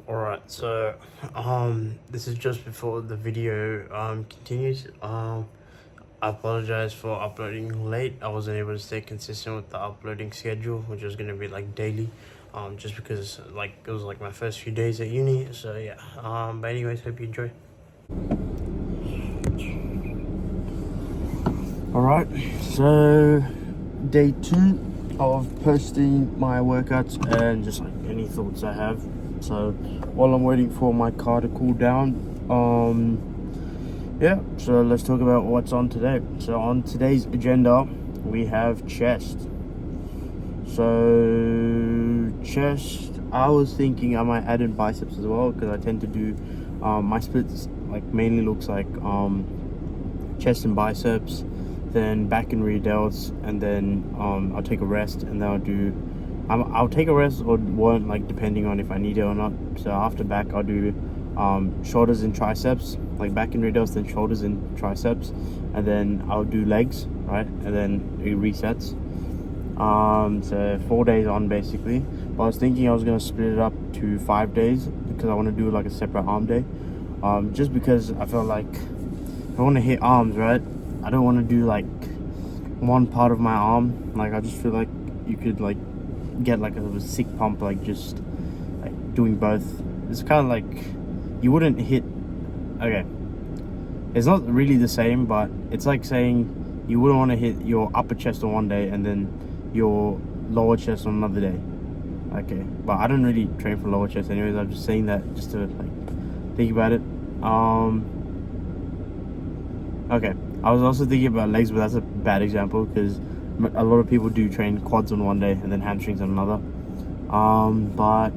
Alright, so this is just before the video continues. I apologize for uploading late. I wasn't able to stay consistent with the uploading schedule, which was gonna be like daily. Just because like it was like my first few days at uni. So yeah. But anyways, hope you enjoy. Alright, so day 2 of posting my workouts and just like any thoughts I have. So while I'm waiting for my car to cool down, yeah, so let's talk about what's on today. So on today's agenda we have chest. So chest, I was thinking I might add in biceps as well, because I tend to do my splits like mainly looks like chest and biceps, then back and rear delts, and then I'll take a rest, and then I'll take a rest or won't, like depending on if I need it or not. So after back I'll do shoulders and triceps, like back and rear delts, then shoulders and triceps, and then I'll do legs, right, and then it resets. So 4 days on basically, but I was thinking I was gonna split it up to 5 days, because I want to do like a separate arm day, just because I felt like if I want to hit arms, right, I don't want to do like one part of my arm. Like I just feel like you could like get like a sick pump, like just like doing both. It's kind of like you wouldn't hit, okay, it's not really the same, but it's like saying you wouldn't want to hit your upper chest on one day and then your lower chest on another day. Okay, but I don't really train for lower chest anyways. I'm just saying that just to like think about it. Okay, I was also thinking about legs, but that's a bad example because a lot of people do train quads on one day and then hamstrings on another. But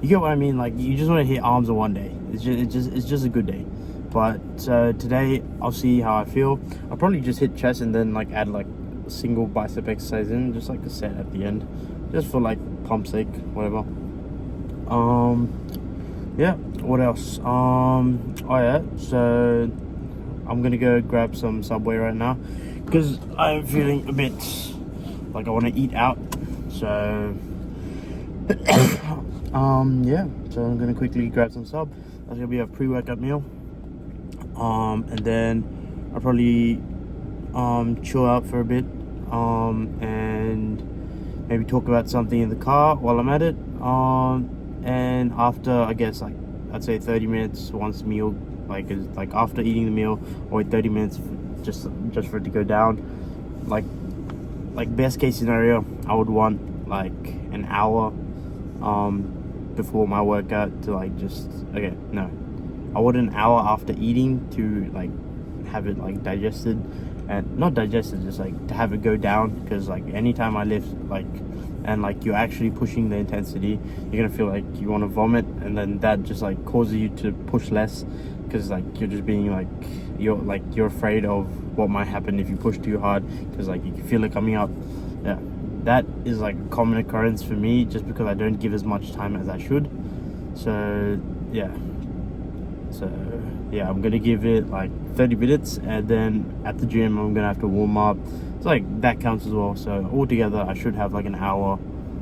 you get what I mean. Like you just want to hit arms on one day. It's just a good day. But today I'll see how I feel. I'll probably just hit chest and then like add like a single bicep exercise in, just like a set at the end, just for like pump sake, whatever. Yeah. What else? Oh yeah. So I'm gonna go grab some Subway right now because I'm feeling a bit like I want to eat out. So yeah, so I'm gonna quickly grab some sub. That's gonna be a pre-workout meal. And then I'll probably chill out for a bit, and maybe talk about something in the car while I'm at it. And after, I guess, like I'd say 30 minutes once the meal, like after eating the meal, or wait 30 minutes just for it to go down. Like best case scenario, I would want like an hour before my workout to like just, okay, no, I want an hour after eating to like have it like digested, and not digested, just like to have it go down, because like anytime I lift like and like you're actually pushing the intensity, you're gonna feel like you want to vomit, and then that just like causes you to push less, because like you're just being like you're afraid of what might happen if you push too hard, because like you can feel it coming up. Yeah, that is like a common occurrence for me, just because I don't give as much time as I should. So yeah, I'm gonna give it like 30 minutes, and then at the gym I'm gonna have to warm up. So like that counts as well. So altogether I should have like an hour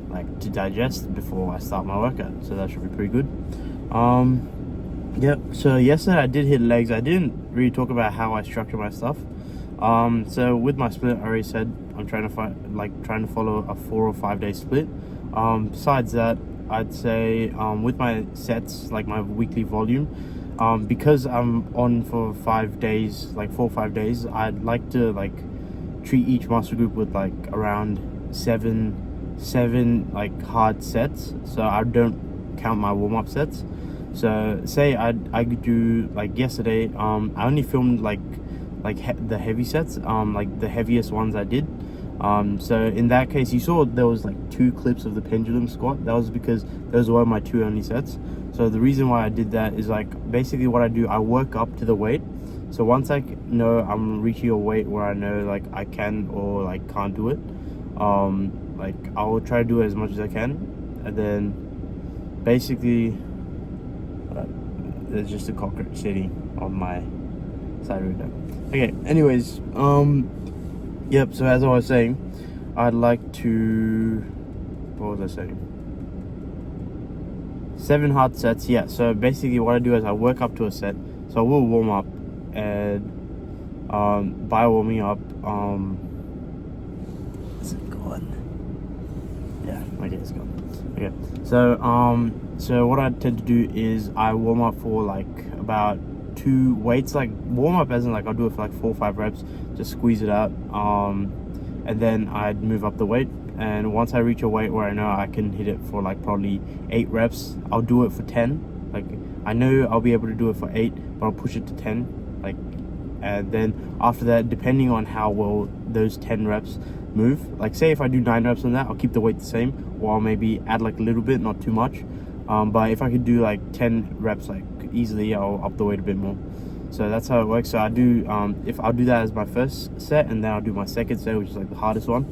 like to digest before I start my workout. So that should be pretty good. Yep. So yesterday I did hit legs. I didn't really talk about how I structure my stuff. So with my split, I already said I'm trying to follow a 4 or 5 day split. Besides that, I'd say with my sets, like my weekly volume, because I'm on for 5 days, like 4 or 5 days, I'd like to like treat each muscle group with like around seven like hard sets, so I don't count my warm-up sets. So say I could do, like yesterday, I only filmed like the heavy sets, like the heaviest ones I did. So in that case, you saw there was like 2 clips of the pendulum squat. That was because those were my 2 only sets. So the reason why I did that is like basically what I do, I work up to the weight. So once I know I'm reaching a weight where I know like I can or like can't do it, like I will try to do it as much as I can, and then basically there's just a cockroach sitting on my side window. Okay, anyways, yep, so as I was saying, I'd like to, what was I saying? 7 hard sets. Yeah, so basically what I do is I work up to a set. So I will warm up, and by warming up, is it gone? Yeah, okay, it's gone. Okay, so what I tend to do is I warm up for like about 2 weights, like warm up as in like I'll do it for like 4 or 5 reps, just squeeze it out, and then I'd move up the weight. And once I reach a weight where I know I can hit it for like probably 8 reps, I'll do it for 10. Like I know I'll be able to do it for 8, but I'll push it to 10. Like, and then after that, depending on how well those 10 reps move, like say if I do 9 reps on that, I'll keep the weight the same, or I'll maybe add like a little bit, not too much. But if I could do like 10 reps like easily, I'll up the weight a bit more. So that's how it works. So I do, if I'll do that as my first set, and then I'll do my second set, which is like the hardest one.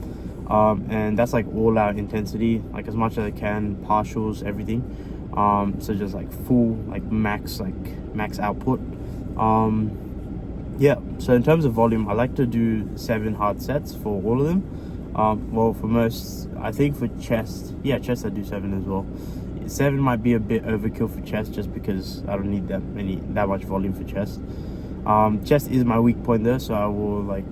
And that's like all out intensity, like as much as I can, partials, everything. So just like full, like max output. Yeah, so in terms of volume, I like to do 7 hard sets for all of them. Well, for most, I think for chest, yeah, chest I do 7 as well. 7 might be a bit overkill for chest, just because I don't need that much volume for chest. Chest is my weak point there, so I will like,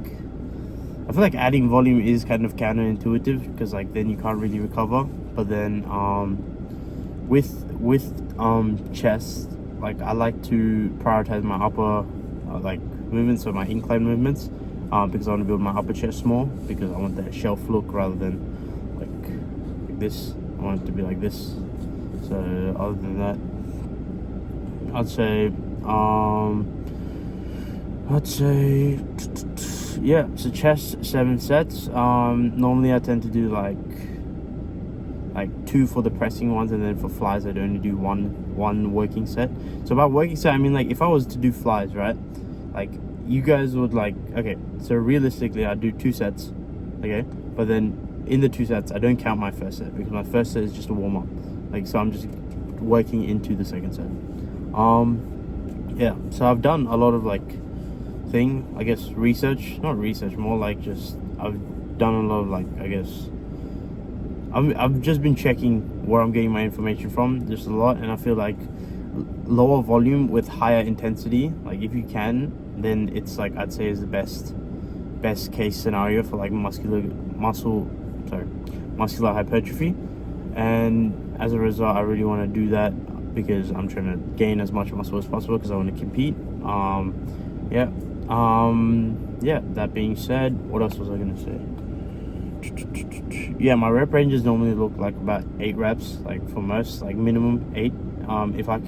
I feel like adding volume is kind of counterintuitive, because like then you can't really recover. But then with chest, like I like to prioritize my upper like movements, or my incline movements, because I want to build my upper chest more, because I want that shelf look rather than like this. I want it to be like this. So other than that, I'd say yeah, so chest 7 sets. Normally I tend to do like 2 for the pressing ones, and then for flies I'd only do one working set. So by working set, I mean like if I was to do flies, right, like you guys would like, okay, so realistically I'd do 2 sets, okay, but then in the 2 sets I don't count my first set, because my first set is just a warm-up, like, so I'm just working into the second set. Yeah, so I've done a lot of like I guess research, not research, more like just I've done a lot of like, I guess I've just been checking where I'm getting my information from just a lot, and I feel like lower volume with higher intensity, like if you can, then it's like I'd say is the best case scenario for like muscular hypertrophy. And as a result, I really want to do that, because I'm trying to gain as much muscle as possible, because I want to compete. Yeah, that being said, what else was I gonna say? Yeah, my rep ranges normally look like about 8 reps, like for most, like minimum 8. If I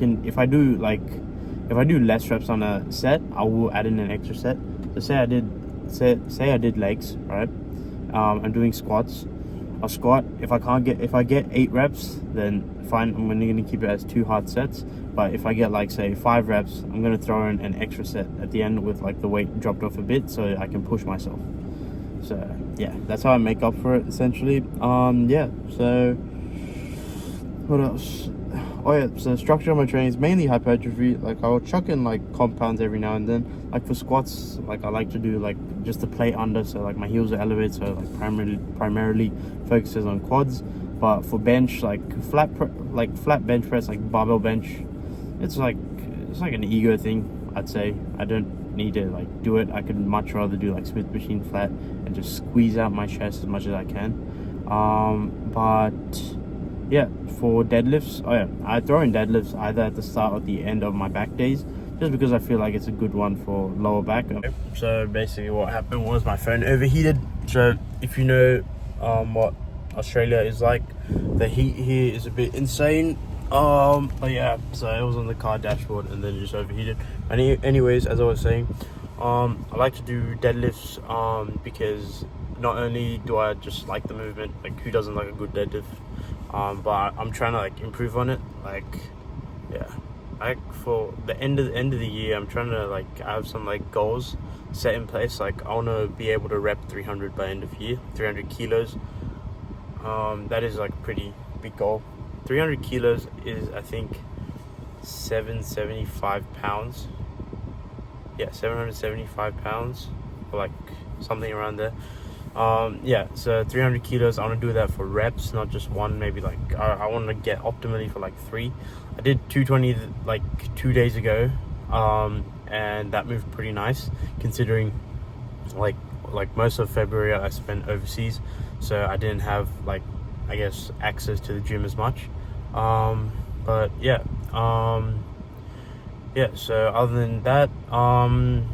do less reps on a set, I will add in an extra set. So say I did legs, right? I'm doing squats. I'll squat. If I get 8 reps, then fine, I'm gonna keep it as 2 hard sets. But if I get like say 5 reps, I'm gonna throw in an extra set at the end with like the weight dropped off a bit, so I can push myself. So yeah, that's how I make up for it essentially. Yeah, so what else? Oh yeah, so structure of my training is mainly hypertrophy. Like I'll chuck in like compounds every now and then. Like for squats, like I like to do like just the plate under, so like my heels are elevated, so like primarily focuses on quads. But for bench, like flat bench press, like barbell bench, it's like an ego thing, I'd say. I don't need to like do it. I could much rather do like Smith machine flat and just squeeze out my chest as much as I can. But yeah, for deadlifts, oh yeah, I throw in deadlifts either at the start or the end of my back days, just because I feel like it's a good one for lower back. So basically what happened was my phone overheated. So if you know what Australia is like, the heat here is a bit insane. But yeah, so it was on the car dashboard and then it just overheated. Anyways, as I was saying, I like to do deadlifts because not only do I just like the movement, like who doesn't like a good deadlift, but I'm trying to like improve on it. Like yeah, like for the end of the year, I'm trying to like I have some like goals set in place. Like I want to be able to rep 300 by end of year, 300 kilos. That is like a pretty big goal. 300 kilos is, I think, 775 pounds. Yeah, 775 pounds, or like something around there. Yeah, so 300 kilos, I want to do that for reps, not just one. Maybe like I want to get optimally for like 3. I did 220 like 2 days ago, and that moved pretty nice considering like most of February I spent overseas, so I didn't have like, I guess, access to the gym as much. But yeah, so other than that, I'm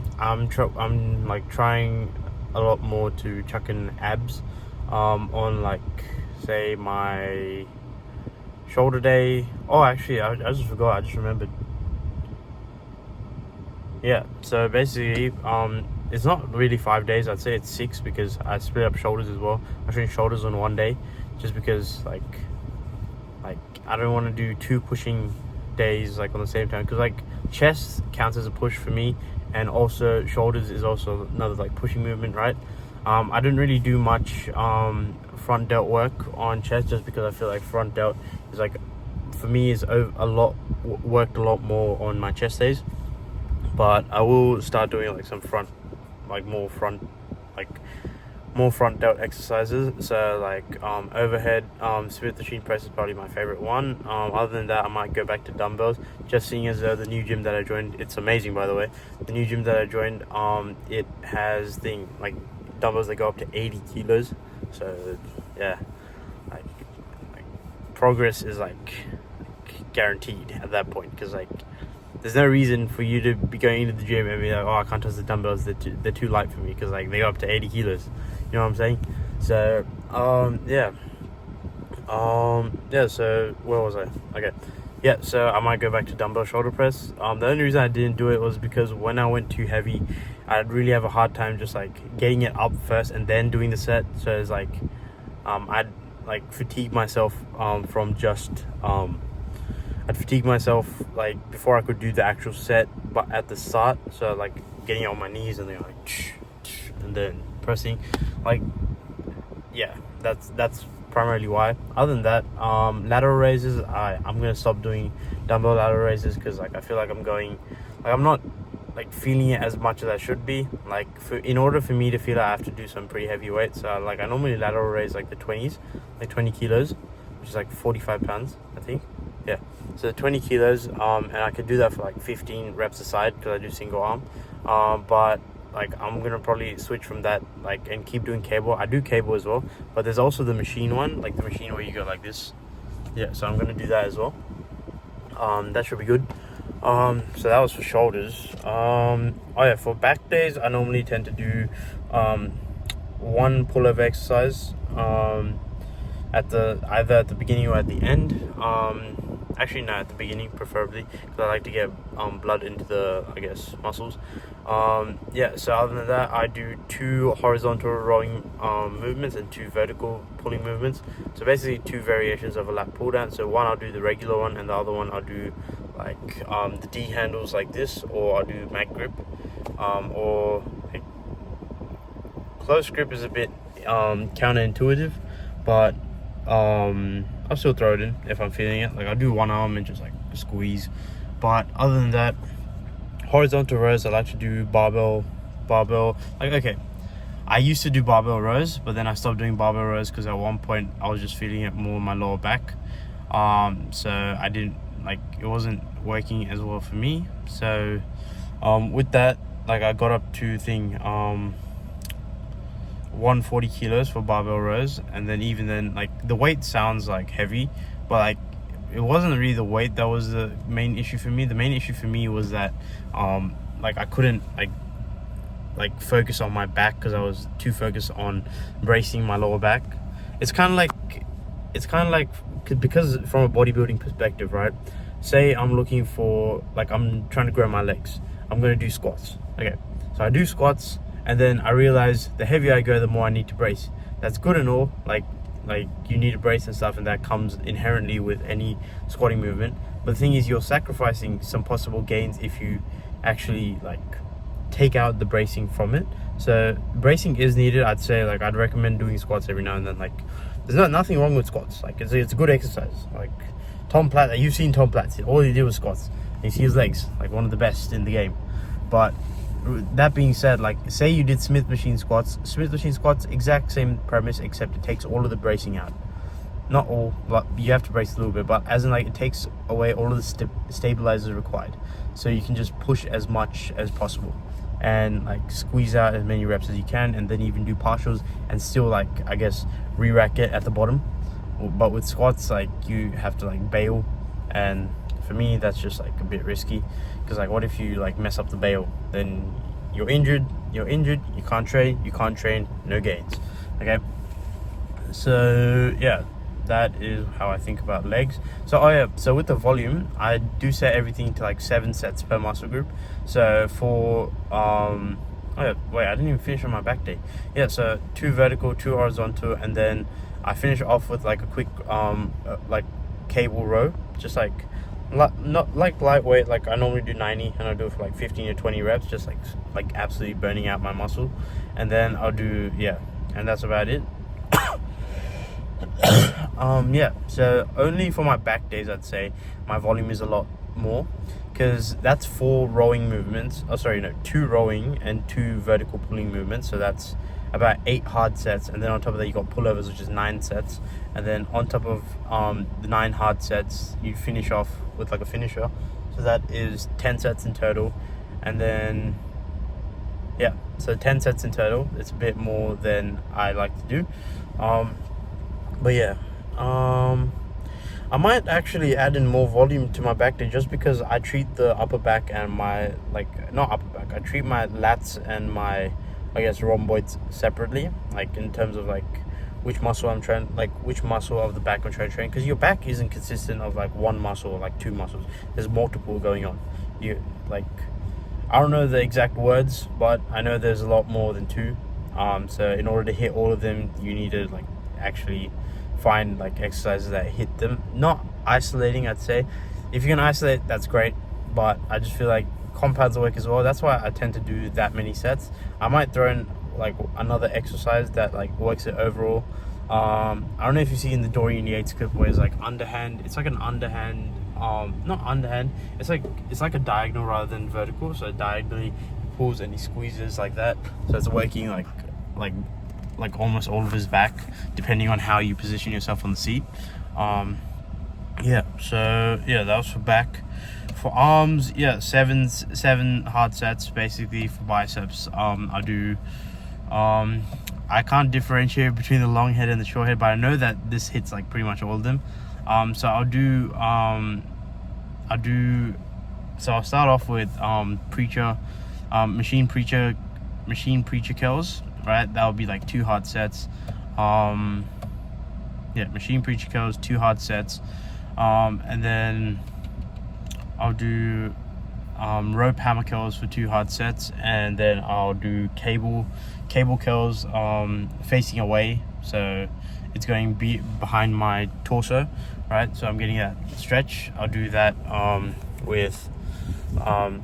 like trying a lot more to chuck in abs on, like, say, my shoulder day. Oh, actually, I just forgot. I just remembered. Yeah, so basically, it's not really 5 days. I'd say it's 6 because I split up shoulders as well. I'm doing shoulders on one day just because like I don't want to do 2 pushing days like on the same time, because like chest counts as a push for me, and also shoulders is also another like pushing movement, right? I didn't really do much front delt work on chest just because I feel like front delt is like, for me, is worked a lot more on my chest days. But I will start doing like some more front delt exercises. So like overhead Smith machine press is probably my favorite one. Other than that, I might go back to dumbbells, just seeing as though the new gym that I joined, it's amazing, by the way. The new gym that I joined, it has like dumbbells that go up to 80 kilos. So yeah, like progress is like guaranteed at that point, because like there's no reason for you to be going into the gym and be like, oh, I can't touch the dumbbells, they're too light for me, because like they go up to 80 kilos. You know what I'm saying? So so where was I? Okay, yeah, so I might go back to dumbbell shoulder press. The only reason I didn't do it was because when I went too heavy, I'd really have a hard time just like getting it up first and then doing the set. So it's like I'd like fatigue myself from just I'd fatigue myself like before I could do the actual set, but at the start. So like getting on my knees and then like and then pressing, like, yeah, that's primarily why. Other than that, lateral raises, I'm gonna stop doing dumbbell lateral raises, because like I feel like I'm not like feeling it as much as I should be. Like in order for me to feel it, I have to do some pretty heavy weights. So like I normally lateral raise like the 20s, like 20 kilos, which is like 45 pounds, I think. Yeah, so 20 kilos, and I can do that for like 15 reps aside, because I do single arm. But like I'm gonna probably switch from that, like, and keep doing cable. I do cable as well, but there's also the machine one, like the machine where you go like this. Yeah, so I'm gonna do that as well. That should be good. So that was for shoulders. Oh yeah, for back days, I normally tend to do one pull-over exercise either at the beginning or at the end. Actually, no, at the beginning preferably, because I like to get blood into the, I guess, muscles. Yeah, so other than that, I do 2 horizontal rowing movements and 2 vertical pulling movements. So basically 2 variations of a lat pull down. So one I'll do the regular one, and the other one I'll do like the D handles like this, or I'll do mag grip, or like, close grip is a bit counterintuitive, but I'll still throw it in if I'm feeling it. Like I'll do one arm and just like squeeze. But other than that, horizontal rows, I like to do barbell. Like, okay, I used to do barbell rows, but then I stopped doing barbell rows because at one point I was just feeling it more in my lower back. So I didn't like, it wasn't working as well for me. So with that, like I got up to 140 kilos for barbell rows, and then even then, like, the weight sounds like heavy, but like it wasn't really the weight that was the main issue for me. The main issue for me was that like I couldn't like focus on my back, because I was too focused on bracing my lower back. It's kind of like because from a bodybuilding perspective, right? Say I'm looking for, like, I'm trying to grow my legs, I'm going to do squats. Okay, so I do squats, and then I realize the heavier I go, the more I need to brace. That's good and all, like you need to brace and stuff, and that comes inherently with any squatting movement. But the thing is, you're sacrificing some possible gains if you actually like take out the bracing from it. So bracing is needed. I'd say, like, I'd recommend doing squats every now and then. Like, there's nothing wrong with squats. Like, it's a good exercise. Like Tom Platt, you've seen Tom Platt, all he did was squats. You see his legs, like one of the best in the game. But that being said, like say you did Smith machine squats, exact same premise, except it takes all of the bracing out. Not all, but you have to brace a little bit, but as in like it takes away all of the stabilizers required, so you can just push as much as possible and like squeeze out as many reps as you can, and then even do partials and still, like, I guess, re-rack it at the bottom. But with squats, like, you have to like bail, and for me that's just like a bit risky, because like what if you like mess up the bail, then you're injured, you can't train, no gains. Okay, so yeah, that is how I think about legs. So so with the volume, I do set everything to like 7 sets per muscle group. So for wait, I didn't even finish on my back day. Yeah, so 2 vertical, 2 horizontal, and then I finish off with like a quick like cable row, just like not like lightweight, like I normally do 90, and I'll do it for like 15 to 20 reps, just like absolutely burning out my muscle. And then I'll do, yeah, and that's about it. Yeah, so only for my back days I'd say my volume is a lot more, because that's 4 rowing movements, 2 rowing and 2 vertical pulling movements, so that's about 8 hard sets. And then on top of that you got pullovers, which is 9 sets, and then on top of the 9 hard sets you finish off with like a finisher, so that is 10 sets in total. And then yeah, so 10 sets in total. It's a bit more than I like to do, but yeah, I might actually add in more volume to my back day, just because I treat the upper back and my, like, not upper back, I treat my lats and my, I guess, rhomboids separately, like in terms of like which muscle I'm trying, like which muscle of the back I'm trying to train, because your back isn't consistent of like one muscle or like 2 muscles. There's multiple going on. You like, I don't know the exact words, but I know there's a lot more than 2. So in order to hit all of them, you need to like actually find like exercises that hit them, not isolating. I'd say if you can isolate, that's great, but I just feel like compounds work as well. That's why I tend to do that many sets. I might throw in like another exercise that like works it overall. I don't know if you see in the Dorian Yates clip where it's like underhand, it's like an underhand, not underhand, it's like a diagonal rather than vertical, so diagonally he pulls and he squeezes like that, so it's working like almost all of his back, depending on how you position yourself on the seat. Yeah, so yeah, that was for back. For arms, yeah, 7 hard sets basically. For biceps, I do, I can't differentiate between the long head and the short head, but I know that this hits like pretty much all of them. So I'll start off with machine preacher curls, right? That would be like 2 hard sets. Yeah, machine preacher curls, 2 hard sets, and then I'll do rope hammer curls for 2 hard sets, and then I'll do cable curls facing away, so it's going behind my torso, right? So I'm getting that stretch. I'll do that with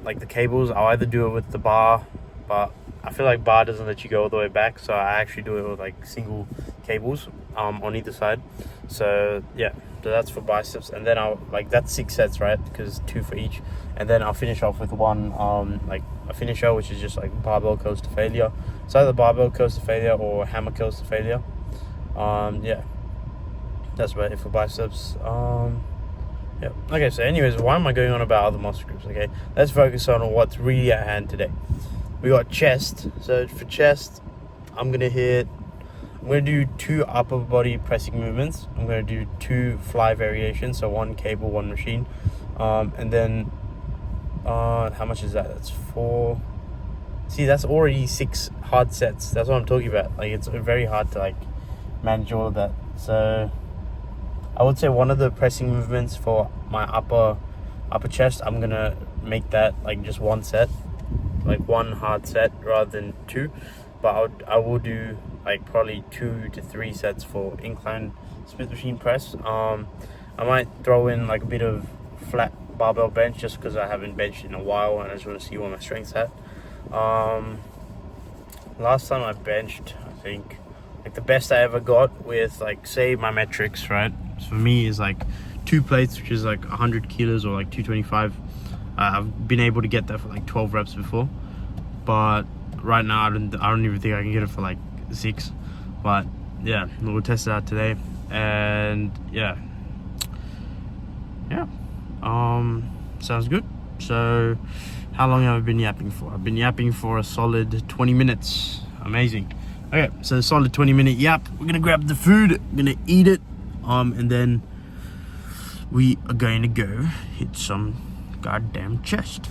like the cables. I'll either do it with the bar, but I feel like bar doesn't let you go all the way back, so I actually do it with like single cables on either side. So yeah, so that's for biceps. And then I'll like, that's 6 sets, right? Because 2 for each. And then I'll finish off with one like a finisher, which is just like barbell curls to failure. So either barbell curls to failure or hammer curls to failure. Yeah, that's about it for biceps. Yeah. Okay, so anyways, why am I going on about other muscle groups? Okay, let's focus on what's really at hand today. We got chest. So for chest, I'm gonna do 2 upper body pressing movements. I'm gonna do 2 fly variations, so 1 cable, 1 machine, and then how much is that? That's 4. See, that's already 6 hard sets. That's what I'm talking about. Like, it's very hard to like manage all of that. So I would say one of the pressing movements for my upper chest, I'm gonna make that like just 1 set, like 1 hard set rather than 2. But I will do like probably 2 to 3 sets for incline Smith machine press. I might throw in like a bit of flat barbell bench, just because I haven't benched in a while and I just want to see what my strength's at. Last time I benched, I think like the best I ever got with like, say, my metrics, right? So for me is like 2 plates, which is like 100 kilos or like 225. I've been able to get that for like 12 reps before. but right now I don't even think I can get it for like 6. But yeah, we'll test it out today. And yeah, sounds good. So how long have I been yapping for? I've been yapping for a solid 20 minutes. Amazing. Okay, so a solid 20-minute yap. We're gonna grab the food, we're gonna eat it, and then we are going to go hit some goddamn chest.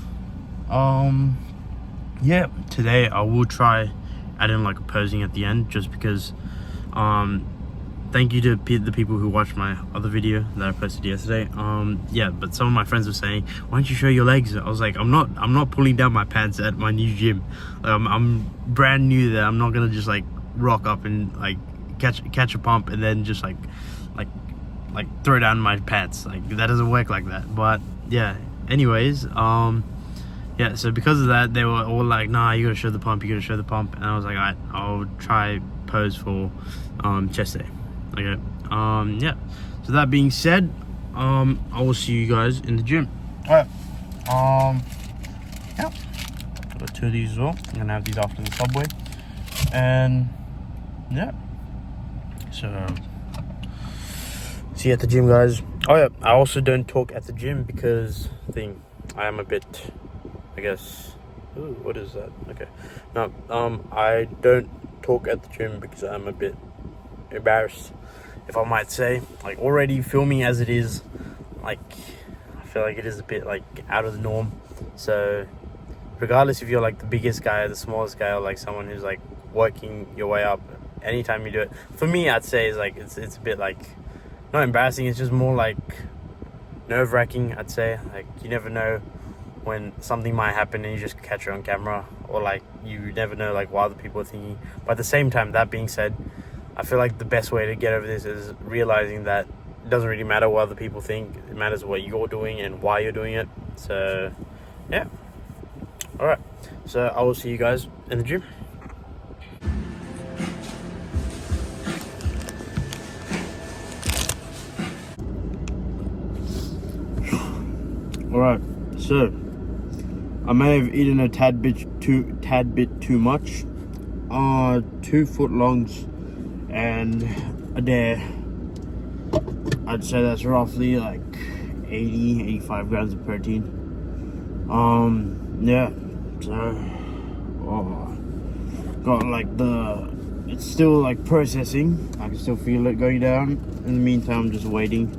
Yeah, today I will try adding like a posing at the end, just because thank you to the people who watched my other video that I posted yesterday. Yeah, but some of my friends were saying, why don't you show your legs? I was like, I'm not pulling down my pants at my new gym. I'm brand new there. I'm not gonna just like rock up and like catch a pump and then just like throw down my pants. Like, that doesn't work like that. But yeah, anyways, yeah, so because of that, they were all like, nah, you gotta show the pump, and I was like, alright, I'll try pose for chest day. Okay, yeah, so that being said, I will see you guys in the gym. Alright, yeah, got 2 of these as well. I'm gonna have these after the Subway. And yeah, so see you at the gym, guys. Oh yeah, I also don't talk at the gym because I am a bit, I guess, ooh, what is that? Okay, no, I don't talk at the gym because I'm a bit embarrassed, if I might say. Like, already filming as it is, like, I feel like it is a bit like out of the norm. So regardless if you're like the biggest guy or the smallest guy, or like someone who's like working your way up, anytime you do it, for me, I'd say is like it's a bit like, not embarrassing, it's just more like nerve-wracking, I'd say. Like, you never know when something might happen and you just catch it on camera, or like you never know like what other people are thinking. But at the same time, that being said, I feel like the best way to get over this is realizing that it doesn't really matter what other people think. It matters what you're doing and why you're doing it. So yeah, all right, so I will see you guys in the gym. Alright, so I may have eaten a tad bit too much. 2 foot longs and a dare. I'd say that's roughly like 85 grams of protein. Yeah, so got like it's still like processing. I can still feel it going down. In the meantime, I'm just waiting.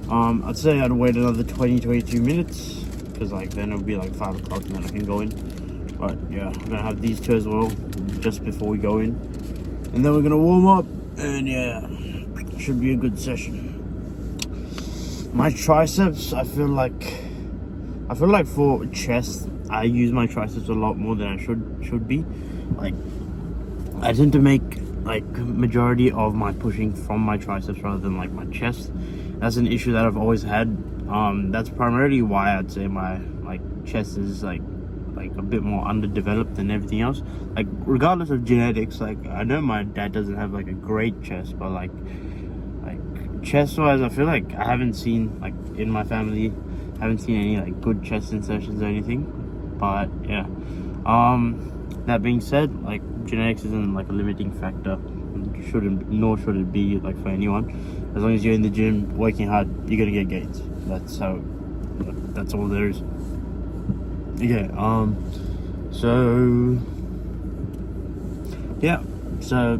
I'd say I'd wait another 20-22 minutes, because like then it'll be like 5 o'clock and then I can go in. But yeah, I'm gonna have these 2 as well just before we go in, and then we're gonna warm up, and yeah, should be a good session. My triceps, I feel like for chest, I use my triceps a lot more than I should be. Like, I tend to make like majority of my pushing from my triceps rather than like my chest. That's an issue that I've always had. That's primarily why I'd say my like chest is like a bit more underdeveloped than everything else. Like, regardless of genetics, like I know my dad doesn't have like a great chest, but like chest wise, I feel like I haven't seen, like in my family, haven't seen any like good chest insertions or anything. But yeah, that being said, like genetics isn't like a limiting factor. Nor should it be like for anyone. As long as you're in the gym working hard, you're gonna get gains. That's all there is. Okay, so yeah, so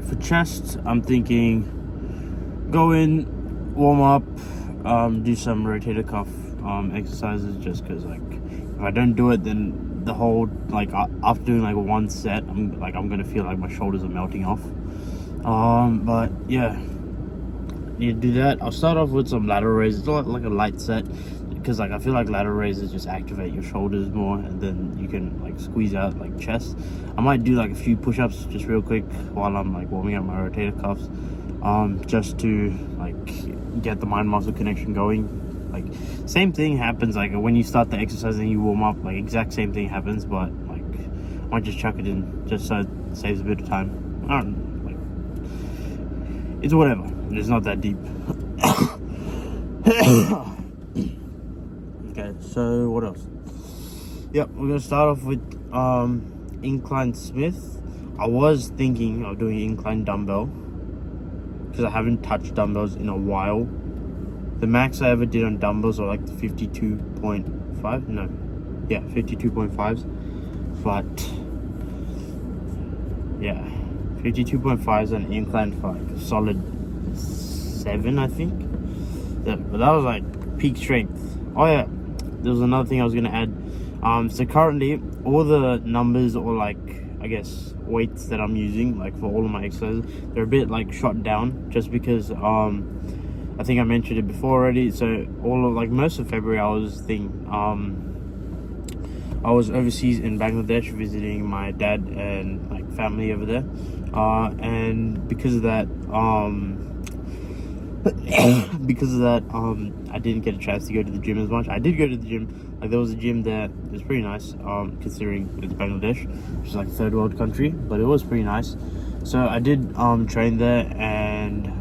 for chest, I'm thinking go in, warm up, do some rotator cuff exercises, just because like if I don't do it, then the whole like after doing like 1 set, I'm gonna feel like my shoulders are melting off. But yeah, you do that. I'll start off with some lateral raises, like a light set, because like I feel like lateral raises just activate your shoulders more, and then you can like squeeze out like chest. I might do like a few push-ups just real quick while I'm like warming up my rotator cuffs, just to like get the mind muscle connection going. Like, same thing happens like when you start the exercise and you warm up, like exact same thing happens, but like I might just chuck it in just so it saves a bit of time. I don't know, like it's whatever, it's not that deep. Okay, so what else? Yep, we're gonna start off with incline Smith. I was thinking of doing incline dumbbell because I haven't touched dumbbells in a while. The max I ever did on dumbbells are like 52.5. No, yeah, 52.5s. But yeah, 52.5s and incline for like a solid 7, I think. Yeah, but that was like peak strength. Oh yeah, there was another thing I was gonna add. So currently all the numbers, or like I guess weights that I'm using, like for all of my exercises, they're a bit like shot down, just because I think I mentioned it before already. So all of like most of February I was overseas in Bangladesh visiting my dad and like family over there, and because of that I didn't get a chance to go to the gym as much. I did go to the gym. Like there was a gym there. It was pretty nice, considering it's Bangladesh, which is like a third world country, but it was pretty nice. So I did train there, and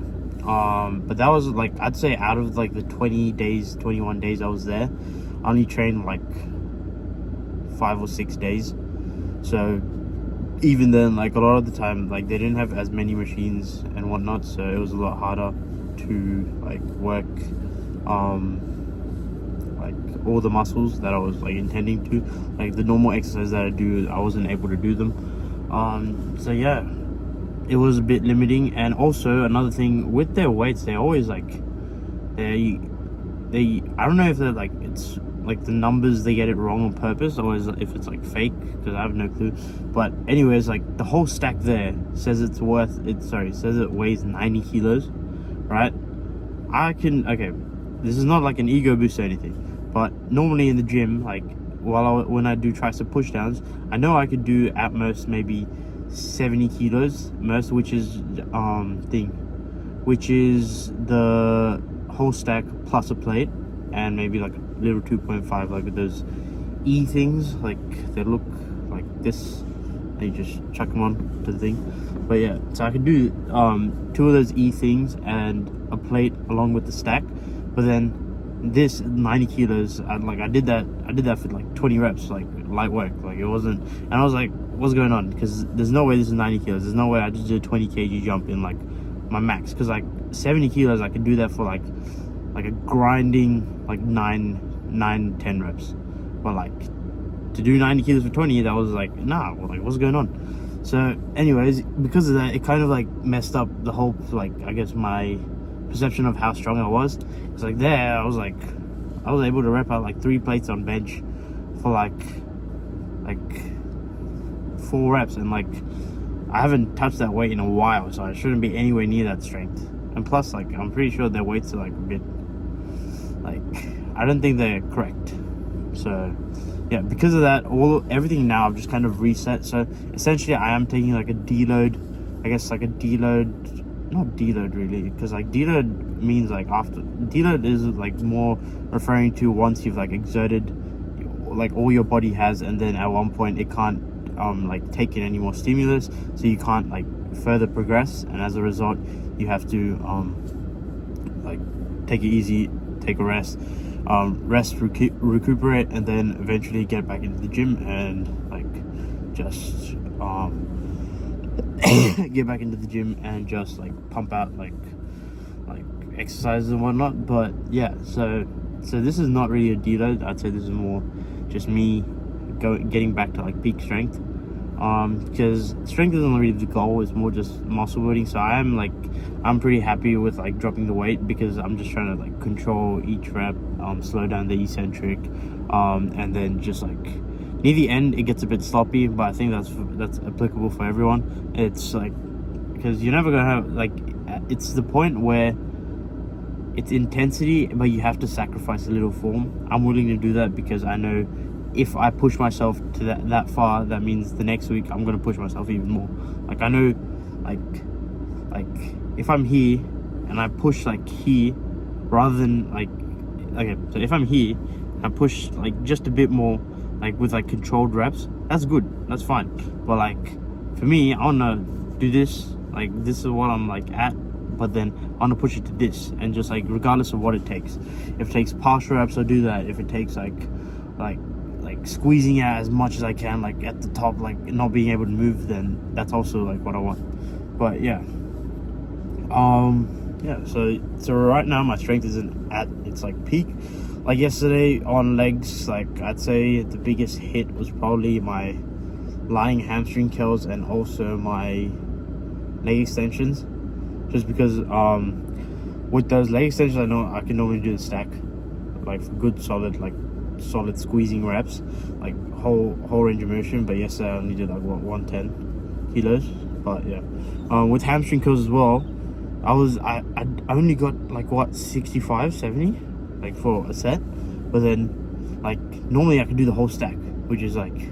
but that was like, I'd say out of like the 21 days I was there, I only trained like 5 or 6 days. So even then, like a lot of the time, like they didn't have as many machines and whatnot, so it was a lot harder to like work like all the muscles that I was like intending to. Like the normal exercises that I do, I wasn't able to do them. So yeah, it was a bit limiting. And also another thing with their weights, they always like they I don't know if they're like, it's like the numbers, they get it wrong on purpose, or if it's like fake, because I have no clue. But anyways, like the whole stack there says it weighs 90 kilos, right? Okay, this is not like an ego boost or anything, but normally in the gym, like when I do tricep push downs, I know I could do at most maybe 70 kilos most, which is the whole stack plus a plate, and maybe like a little 2.5, like those E things, like they look like this, and you just chuck them on to the thing. But yeah, so I could do 2 of those E things and a plate along with the stack. But then this 90 kilos, I did that for like 20 reps, like light work. Like it wasn't, and I was like, what's going on? Because there's no way this is 90 kilos. There's no way I just did a 20 kg jump in like my max. Because like 70 kilos, I could do that for like a grinding like 10 reps. But like to do 90 kilos for 20, that was like, nah, like what's going on? So anyways, because of that, it kind of like messed up the whole, like I guess my perception of how strong I was. It's like there, I was able to rep out like 3 plates on bench for like 4 reps, and like I haven't touched that weight in a while, so I shouldn't be anywhere near that strength. And plus, like I'm pretty sure their weights are like a bit, like I don't think they're correct. So yeah, because of that, everything now I've just kind of reset. So essentially I am taking like a deload, I guess like a deload, not deload really, because like deload means like after, deload is like more referring to once you've like exerted like all your body has, and then at one point it can't like take in any more stimulus, so you can't like further progress, and as a result you have to like take it easy, take a rest, recuperate, and then eventually get back into the gym and like just get back into the gym and just like pump out like exercises and whatnot. But yeah, so this is not really a deload. I'd say this is more just me getting back to like peak strength, because strength isn't really the goal, it's more just muscle building. So I'm pretty happy with like dropping the weight, because I'm just trying to like control each rep, slow down the eccentric, and then just like near the end it gets a bit sloppy, but I think that's applicable for everyone. It's like, because you're never gonna have like, it's the point where it's intensity, but you have to sacrifice a little form. I'm willing to do that, because I know if I push myself to that far, that means the next week I'm gonna push myself even more. Like I know, like if I'm here and I push like here, rather than like, okay, so if I'm here and I push like just a bit more, like with like controlled reps, that's good, that's fine. But like for me, I wanna do this, like this is what I'm like at, but then I want to push it to this, and just like regardless of what it takes. If it takes partial reps, I'll do that. If it takes like like squeezing out as much as I can, like at the top, like not being able to move, then that's also like what I want. But yeah, yeah. So right now my strength isn't at its like peak. Like yesterday on legs, like I'd say the biggest hit was probably my lying hamstring curls and also my leg extensions, just because with those leg extensions I know I can normally do the stack, like good solid squeezing reps, like whole range of motion. But yesterday I only did like 110 kilos. But yeah, with hamstring curls as well, I only got like 65 70 like for a set, but then like normally I could do the whole stack, which is like,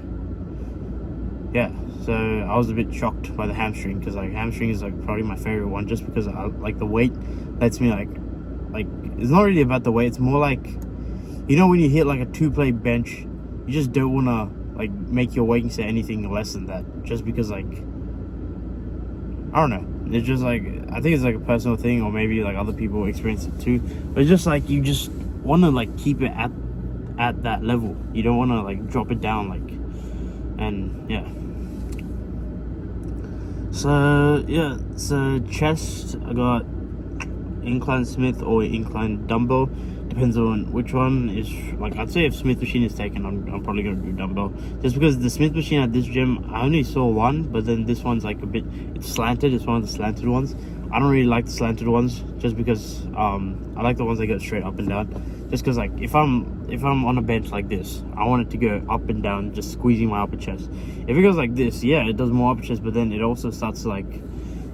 yeah. So I was a bit shocked by the hamstring, because like hamstring is like probably my favorite one, just because I like the weight lets me like it's not really about the weight, it's more like, you know, when you hit like a 2-plate bench, you just don't want to like make your weighting set anything less than that, just because like, I don't know, it's just like, I think it's like a personal thing, or maybe like other people experience it too, but it's just like you just want to like keep it at that level. You don't want to like drop it down, like, and yeah. So yeah, so chest, I got incline Smith or incline dumbbell, depends on which one is. Like, I'd say if Smith machine is taken, I'm probably gonna do dumbbell, just because the Smith machine at this gym I only saw one, but then this one's like it's slanted. It's one of the slanted ones. I don't really like the slanted ones, just because I like the ones that go straight up and down, just because like if I'm on a bench like this, I want it to go up and down, just squeezing my upper chest. If it goes like this, yeah, it does more upper chest, but then it also starts to like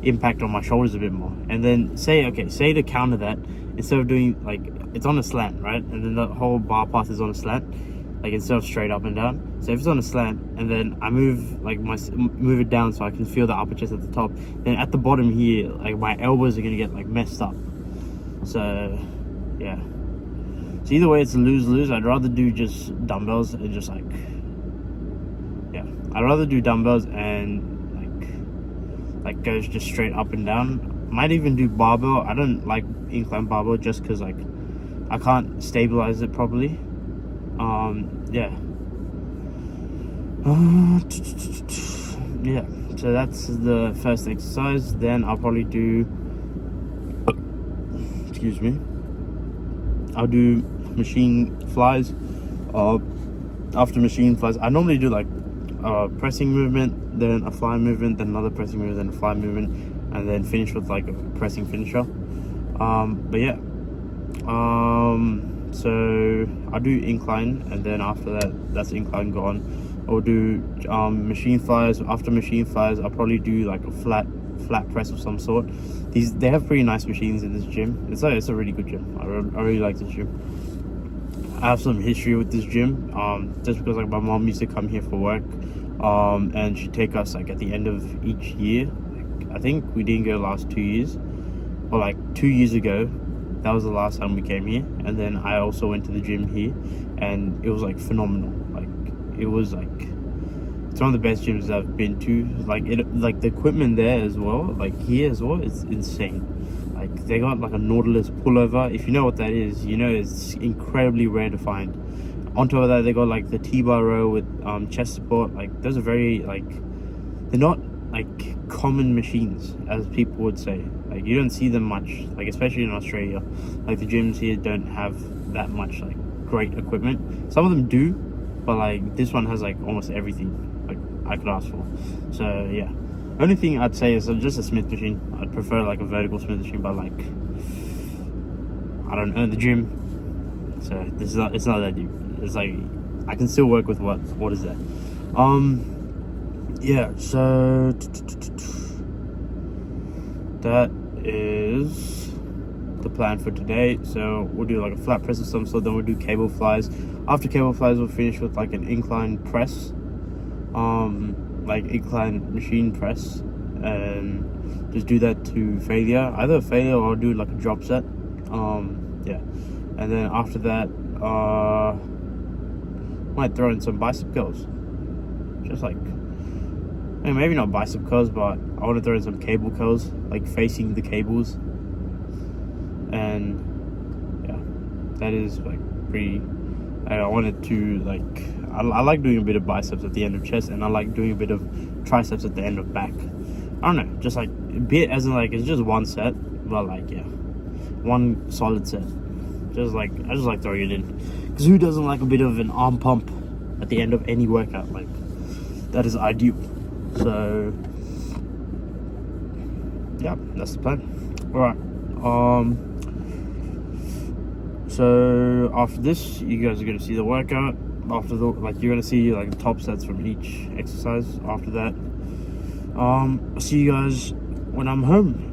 impact on my shoulders a bit more. And then say to counter that, instead of doing like, it's on a slant, right, and then the whole bar path is on a slant, like instead of straight up and down. So if it's on a slant and then I move it down so I can feel the upper chest at the top, then at the bottom here, like my elbows are gonna get like messed up. So yeah, so either way it's a lose-lose. I'd rather do just dumbbells and just like, yeah, I'd rather do dumbbells and like goes just straight up and down. Might even do barbell. I don't like incline barbell, just because like I can't stabilize it properly. Yeah. Yeah, so that's the first exercise. Then I'll probably do, excuse me, I'll do machine flies. After machine flies, I normally do like pressing movement, then a fly movement, then another pressing movement, then a fly movement, and then finish with like a pressing finisher. But yeah, so I'll do incline, and then after that, that's incline gone. I'll do machine flies. After machine flies, I'll probably do like a flat press of some sort. They have pretty nice machines in this gym. It's a really good gym. I really like this gym. I have some history with this gym, just because like my mom used to come here for work, and she'd take us like at the end of each year. Like, I think we didn't go the last 2 years, or like 2 years ago, that was the last time we came here. And then I also went to the gym here, and it was like phenomenal. Like, it was like, it's one of the best gyms I've been to. Like the equipment there as well, like here as well, it's insane. Like, they got like a Nautilus pullover. If you know what that is, you know it's incredibly rare to find. On top of that, they got like the T-bar row with chest support. Like, those are very like, they're not like common machines, as people would say. Like, you don't see them much, like especially in Australia. Like, the gyms here don't have that much like great equipment. Some of them do, but like this one has like almost everything like I could ask for. So yeah, only thing I'd say is just a Smith machine. I'd prefer like a vertical Smith machine, but like, I don't own the gym, so it's not that deep. It's like, I can still work with what is that. Yeah, so that is the plan for today. So we'll do like a flat press of some sort, then we'll do cable flies. After cable flies, we'll finish with like an incline press, like incline machine press, and just do that to failure, either failure or do like a drop set. Yeah, and then after that, might throw in some bicep curls, just like, maybe not bicep curls, but I want to throw in some cable curls, like facing the cables. And yeah, that is like pretty, I wanted to like I like doing a bit of biceps at the end of chest, and I like doing a bit of triceps at the end of back. I don't know, just like a bit, as in like it's just one set, but like yeah, one solid set. Just like I just like throwing it in, because who doesn't like a bit of an arm pump at the end of any workout? Like that is ideal. So yeah, that's the plan. All right. So after this, you guys are gonna see the workout. After the you're gonna see like the top sets from each exercise. After that, I'll see you guys when I'm home.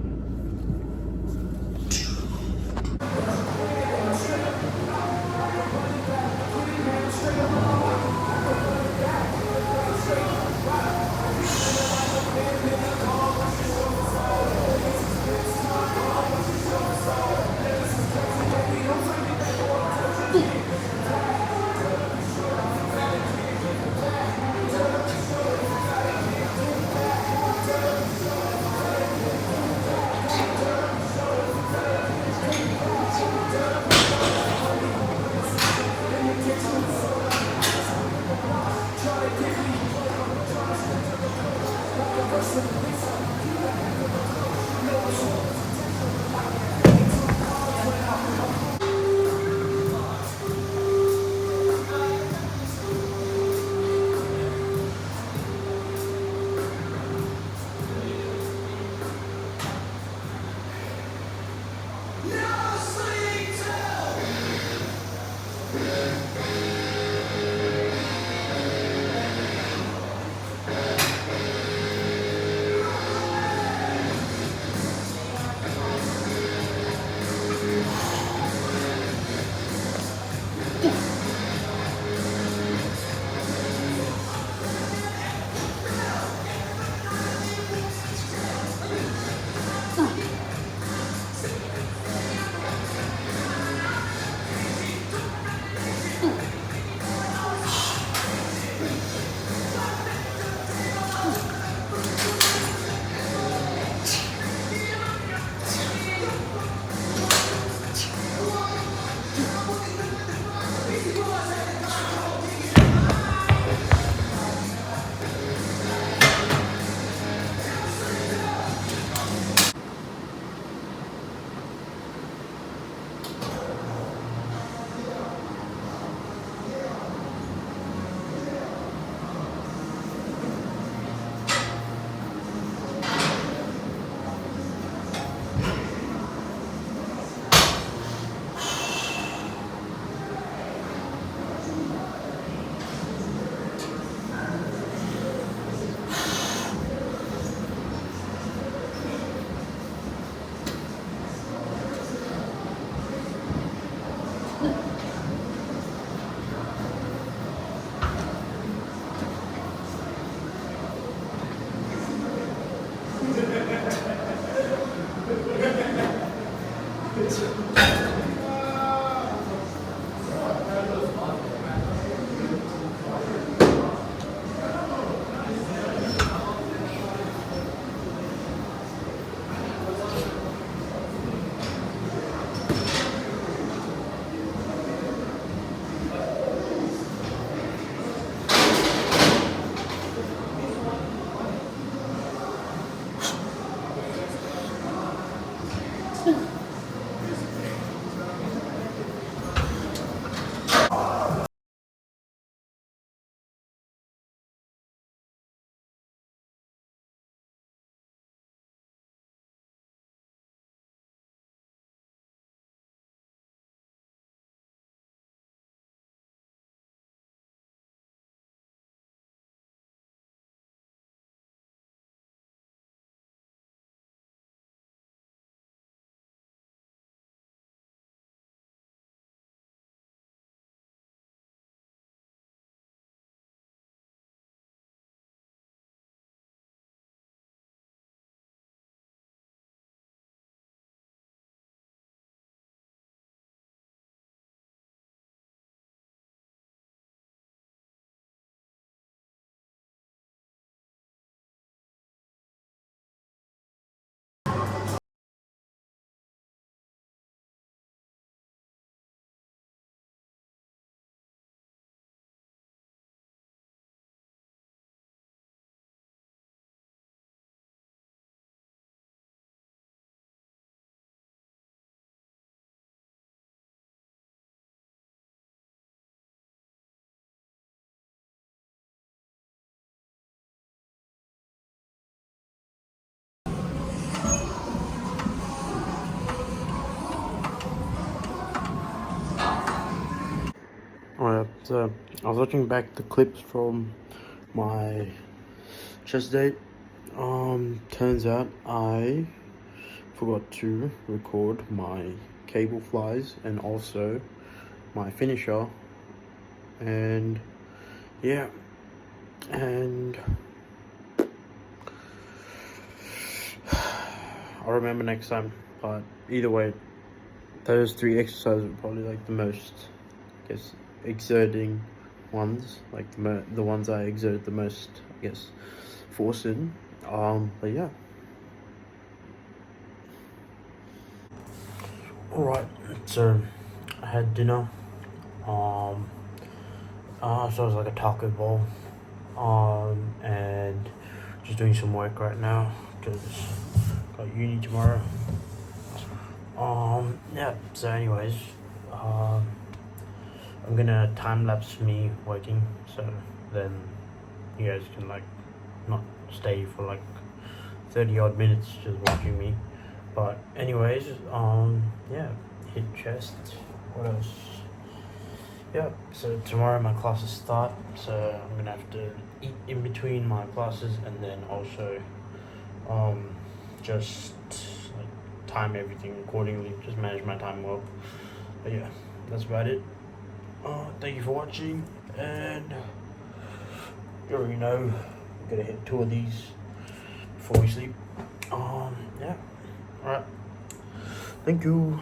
Alright, so I was watching back the clips from my chest day. Turns out I forgot to record my cable flies and also my finisher, and yeah, and I'll remember next time. But either way, those 3 exercises were probably like the most, I guess, exerting ones, like the ones I exerted the most, I guess, force in. But yeah. Alright, so I had dinner. So it was like a taco bowl. And just doing some work right now because got uni tomorrow. Yeah. So, anyways, I'm gonna time lapse me working, so then you guys can like not stay for like 30 odd minutes just watching me. But anyways, yeah, hit chest. What else? Yeah, so tomorrow my classes start, so I'm gonna have to eat in between my classes and then also just like time everything accordingly, just manage my time well. But yeah, that's about it. Thank you for watching, and you already know I'm gonna hit 2 of these before we sleep. Yeah. Alright. Thank you.